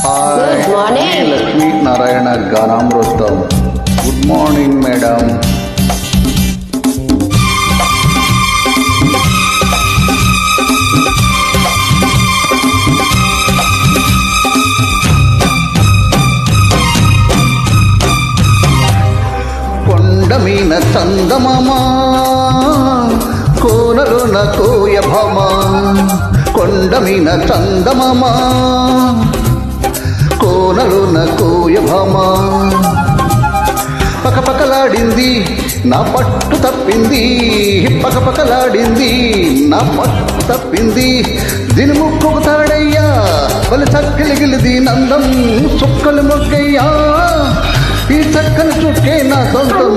Hi, morning. Lakshmi Narayana గానామృతం. Good morning madam. కొండమీన చందమామా, కోనలోన కోయభమా. కొండమీన చందమామా, కోనలోన కోయభమా. పకపకలాడింది నా పట్టు తప్పింది, పకపకలాడింది నా పట్టు తప్పింది. దీని ముక్కుకు తాడయ్యా, బలి చక్కలిగిలిది నందం చుక్కలు మొగ్గయ్యా. ఈ చక్కని చుట్టే నా సొంతం.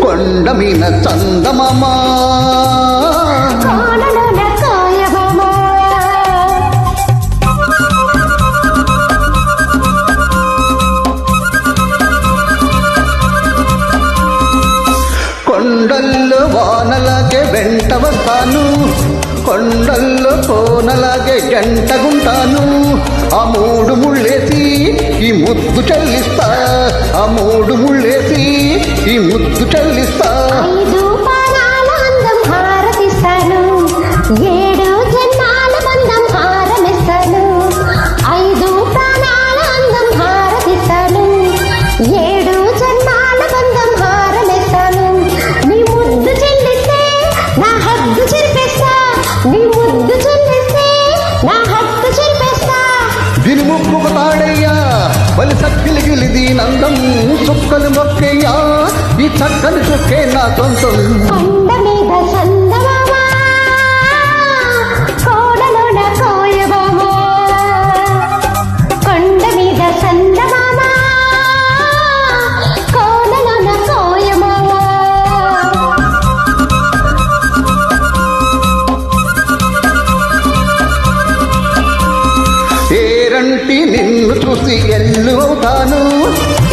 కొండమీన చందమామా, కొండల్లో వానలాగే వెంట వస్తాను, కొండల్లో కోనలాగే జంటగుంటాను. ఆ మూడు ముళ్ళేసి ఈ ముద్దు చెల్లిస్తా, ఆ మూడు ముళ్ళేసి ఈ ముద్దు చెల్లిస్తా. దీని ముక్కుకు తాడయ్యా, బలి చక్కిలిగిలిది నందం చుక్కలు మొక్కయ్యా. ఈ చక్కని చుక్కే నా సొంతం. ఏరంటి నిన్ను చూసి ఎల్లు అవుతాను,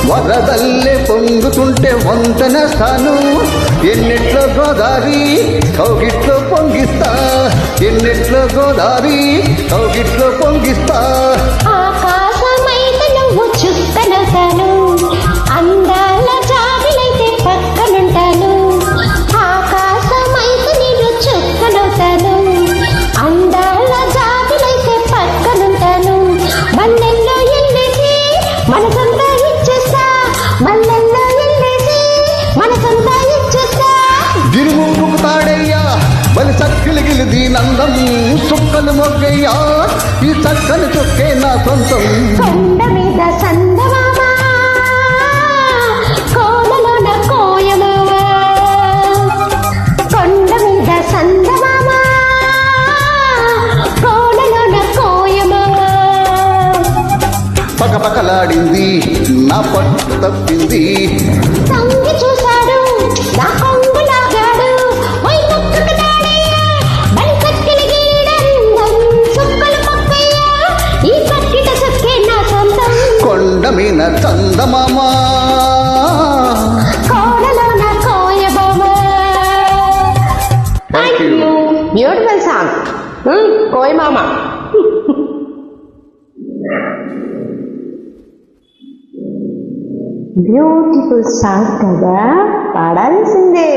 వరదల్లే పొంగుతుంటే వంతనేస్తాను. ఎన్నిట్లో గోదారి కౌగిట్లో పొంగిస్తా, ఎన్నిట్లో గోదారి కౌగిట్లో పొంగిస్తా. ఆకాశమైతే నువ్వు చుక్కనవుతాను, అందాల జాబిలైతే పక్కనుంటాను. ఆకాశమైతే నేను చుక్కనవుతాను, అందాల జాబిలైతే పక్కనుంటాను. మల్లెల్లో ఎల్లేసి మనసంతా ఇచ్చేస్తా, మల్లెల్లో ఎల్లేసి మనసంతా ఇచ్చేస్తా. దీని ముక్కుకు తాడయ్యా, బలి చక్కిలిగిలిది నందం చుక్కలు మొగ్గయ్యా. ఈ చక్కని చుక్కే నా సొంతం. కొండ మీద చందమామా, కోనలోన కోయమామా. కొండ మీద చందమామా, కోనలోన కోయమామా. పకపకలాడింది నా పట్టు తప్పింది. సంగి చూశాడు నా కొంగు లాగాడు, ఓయ్ ముక్కుకు తాడయ్యా, బలి చక్కిలిగిలిదందం చుక్కలు మొక్కయ్యా. ఈ పక్కిట చుక్కే నా సొంతం. కొండమీన చందమామా, కోనలోన కోయమామా. Thank you. బ్యూటిఫుల్ సాంగ్, కోయమామ. బ్యూటిఫుల్ సాంగ్ కదా, పాడాల్సిందే.